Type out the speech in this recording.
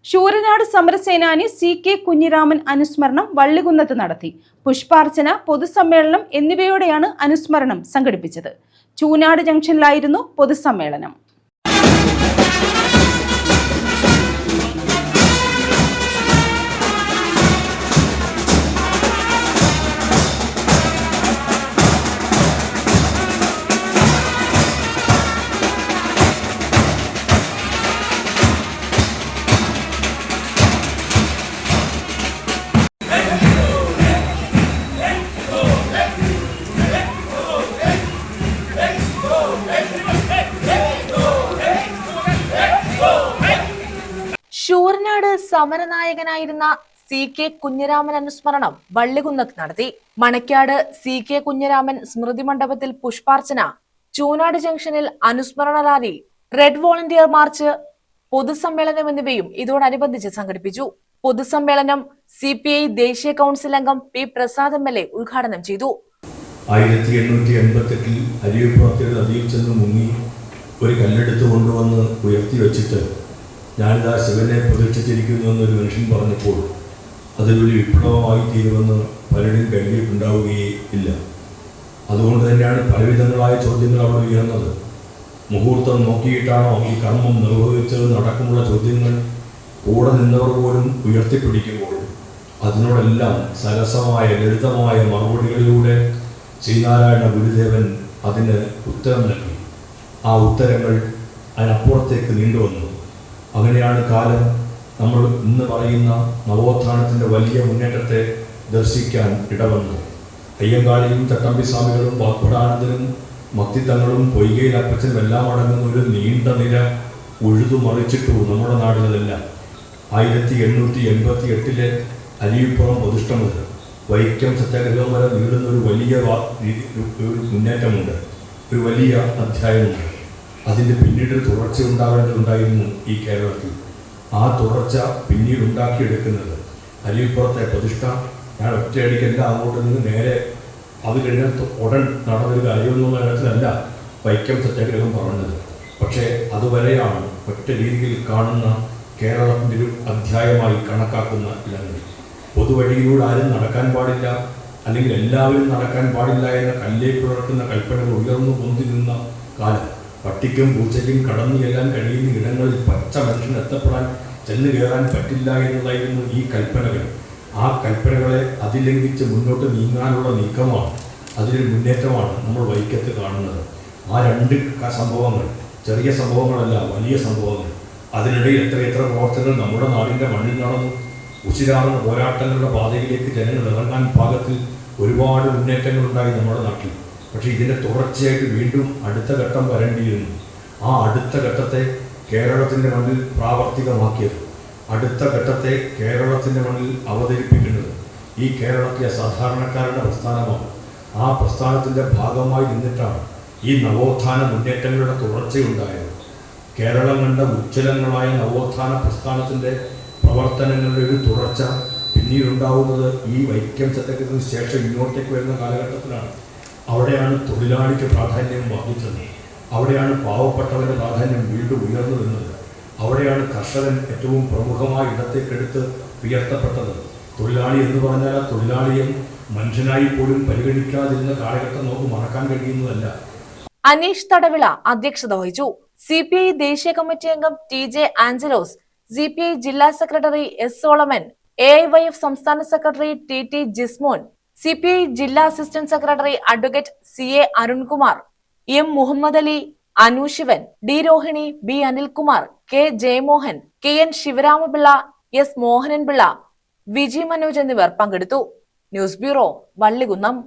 Sooranad സമരസേനാനി CK Kunhiraman അനുസ്മരണം വള്ളികുന്നത്ത് നടത്തി. പുഷ്പാർച്ചന, പൊതുസമ്മേളനം എന്നിവയോടെയാണ് അനുസ്മരണം സംഘടിപ്പിച്ചത്. ചൂനാട് ജംഗ്ഷനിലായിരുന്നു പൊതുസമ്മേളനം. ശൂരനാട് സമരനായകനായിരുന്ന CK കുഞ്ഞിരാമൻ അനുസ്മരണം വള്ളികുന്നത്ത് നടത്തി. മണക്കാട് CK കുഞ്ഞിരാമൻ സ്മൃതി മണ്ഡപത്തിൽ പുഷ്പാർച്ചന, ചൂനാട് ജംഗ്ഷനിൽ അനുസ്മരണ റാലി, റെഡ് വോളണ്ടിയർ മാർച്ച്, പൊതുസമ്മേളനം എന്നിവയും ഇതോടനുബന്ധിച്ച് സംഘടിപ്പിച്ചു. പൊതുസമ്മേളനം CPI ദേശീയ കൗൺസിൽ അംഗം P പ്രസാദ് MLA ഉദ്ഘാടനം ചെയ്തു. 1888 അരിയപ്പുറത്തിൽ നദിയിൽ ചെന്ന് മുങ്ങി ഒരു കല്ലെടുത്ത് കൊണ്ടുവന്ന് ഉയർത്തി വെച്ചിട്ട് ഞാനിതാ ശിവനെ പ്രതീക്ഷിച്ചിരിക്കുന്നു എന്നൊരു മനുഷ്യൻ പറഞ്ഞപ്പോൾ അതൊരു വിപ്ലവമായി തീരുമെന്ന് പലരും കരുതിയിട്ടുണ്ടാവുകയേ ഇല്ല. അതുകൊണ്ട് തന്നെയാണ് പലവിധങ്ങളായ ചോദ്യങ്ങൾ അവിടെ ഉയർന്നത്. മുഹൂർത്തം നോക്കിയിട്ടാണോ ഈ കർമ്മം നിർവഹിച്ചത് നടക്കുമുള്ള ചോദ്യങ്ങൾ കൂടെ നിന്നവർ പോലും ഉയർത്തിപ്പിടിക്കുമ്പോൾ അതിനോടെല്ലാം സരസമായ ലളിതമായ മറുപടികളിലൂടെ ശ്രീനാരായണ ഗുരുദേവൻ അതിന് ഉത്തരം നൽകി. ആ ഉത്തരങ്ങൾ അതിനപ്പുറത്തേക്ക് നീണ്ടുവന്നു. അങ്ങനെയാണ് കാലം നമ്മൾ ഇന്ന് പറയുന്ന നവോത്ഥാനത്തിൻ്റെ വലിയ മുന്നേറ്റത്തെ ദർശിക്കാൻ ഇടവന്നു. അയ്യങ്കാളിയും ചട്ടമ്പിസ്വാമികളും വാഗ്ഭടാനന്ദനും മക്തിത്തങ്ങളും പൊയ്കയിൽ അപ്പച്ചനും എല്ലാം അടങ്ങുന്ന ഒരു നീണ്ട നിര ഉഴുതുമറിച്ചിട്ടു നമ്മുടെ നാടുകളെല്ലാം. 1888 അരിവിപ്പുറം പ്രതിഷ്ഠ മുതൽ വൈക്കം സത്യാഗ്രഹം വരെ നീളുന്ന ഒരു വലിയ മുന്നേറ്റമുണ്ട്, ഒരു വലിയ അധ്യായമുണ്ട്. അതിൻ്റെ പിന്നീട് തുടർച്ച ഉണ്ടാകേണ്ടതുണ്ടായിരുന്നു ഈ കേരളത്തിൽ. ആ തുടർച്ച പിന്നീട് ഉണ്ടാക്കിയെടുക്കുന്നത് അരിവിപ്പുറത്തെ പ്രതിഷ്ഠ. ഞാൻ ഒറ്റയടിക്കല്ല അങ്ങോട്ട് നിന്ന് നേരെ അത് കഴിഞ്ഞാൽ ഉടൻ നടന്നൊരു കാര്യമെന്നുള്ള കാര്യത്തിലല്ല വൈക്കം സത്യാഗ്രഹം പറഞ്ഞത്. പക്ഷേ അതുവരെയാണ് ഒറ്റ രീതിയിൽ കാണുന്ന കേരളത്തിൻ്റെ ഒരു അധ്യായമായി കണക്കാക്കുന്ന ഇടങ്ങൾ. പൊതുവഴിയിലൂടെ ആരും നടക്കാൻ പാടില്ല, അല്ലെങ്കിൽ എല്ലാവരും നടക്കാൻ പാടില്ല എന്ന കല്ലേ പുലർത്തുന്ന കൽപ്പനകൾ ഉയർന്നു പൊന്തി നിന്ന കാലം. പട്ടിക്കും പൂച്ചയ്ക്കും കടന്നു ചെല്ലാൻ കഴിയുന്ന ഇടങ്ങളിൽ പച്ച മനുഷ്യന് എത്തപ്പെടാൻ ചെന്ന് കയറാൻ പറ്റില്ല എന്നതായിരുന്നു ഈ കൽപ്പനകൾ. ആ കൽപ്പനകളെ അതിലംഘിച്ച് മുന്നോട്ട് നീങ്ങാനുള്ള നീക്കമാണ്, അതിലൊരു മുന്നേറ്റമാണ് നമ്മൾ വൈക്കത്ത് കാണുന്നത്. ആ രണ്ട് സംഭവങ്ങൾ ചെറിയ സംഭവങ്ങളല്ല, വലിയ സംഭവങ്ങൾ. അതിനിടയിൽ എത്രയെത്ര പ്രവർത്തനങ്ങൾ നമ്മുടെ നാടിൻ്റെ മണ്ണിൽ നടന്നു. ഉശിരാർന്ന പോരാട്ടങ്ങളുടെ പാതയിലേക്ക് ജനങ്ങൾ ഇറങ്ങാൻ പാകത്തിൽ ഒരുപാട് മുന്നേറ്റങ്ങളുണ്ടായി നമ്മുടെ നാട്ടിൽ. പക്ഷേ ഇതിൻ്റെ തുടർച്ചയായിട്ട് വീണ്ടും അടുത്ത ഘട്ടം വരേണ്ടിയിരുന്നു. ആ അടുത്ത ഘട്ടത്തെ കേരളത്തിൻ്റെ മണ്ണിൽ പ്രാവർത്തികമാക്കിയത്, അടുത്ത ഘട്ടത്തെ കേരളത്തിൻ്റെ മണ്ണിൽ അവതരിപ്പിക്കുന്നത് ഈ കേരളത്തിലെ സാധാരണക്കാരുടെ പ്രസ്ഥാനമാണ്. ആ പ്രസ്ഥാനത്തിൻ്റെ ഭാഗമായി നിന്നിട്ടാണ് ഈ നവോത്ഥാന മുന്നേറ്റങ്ങളുടെ തുടർച്ചയുണ്ടായത്. കേരളം കണ്ട ഉജ്ജ്വലങ്ങളായ നവോത്ഥാന പ്രസ്ഥാനത്തിൻ്റെ പ്രവർത്തനങ്ങളുടെ ഒരു തുടർച്ച പിന്നീടുണ്ടാവുന്നത് ഈ വൈക്കം സത്യാഗ്രഹത്തിന് ശേഷം ഇങ്ങോട്ടേക്ക് വരുന്ന കാലഘട്ടത്തിലാണ്. അവിടെയാണ് തൊഴിലാളിക്ക് പ്രാധാന്യം വർദ്ധിച്ചത്, അവിടെയാണ് പാവപ്പെട്ടവൻ്റെ പ്രാധാന്യം വീണ്ടും ഉയർന്നു നിന്നത്, അവിടെയാണ് കർഷകൻ ഏറ്റവും പ്രമുഖമായ ഇടത്തേക്കെടുത്ത് ഉയർത്തപ്പെട്ടത്. തൊഴിലാളി എന്ന് പറഞ്ഞാൽ ആ തൊഴിലാളിയും മനുഷ്യനായി പോലും പരിഗണിക്കാതിരുന്ന കാലഘട്ടം നമുക്ക് മറക്കാൻ കഴിയുന്നതല്ല. അനീഷ് തടവിള അധ്യക്ഷത വഹിച്ചു. CPI ദേശീയ കമ്മിറ്റി അംഗം TJ ആഞ്ചലോസ്, CPI ജില്ലാ സെക്രട്ടറി S സോളമൻ, AIYF സംസ്ഥാന സെക്രട്ടറി TT ജിസ്മോൻ, CPI ജില്ലാ assistant secretary advocate CA Arunkumar, M Muhammad Ali, Anu Shivan, D Rohini, B Anilkumar, K Jayamohan, KN Sivaramapillai, S Mohananpillai, Viji Manoj എന്നിവർ പങ്കെടുത്തു. News bureau, Vallikunnam.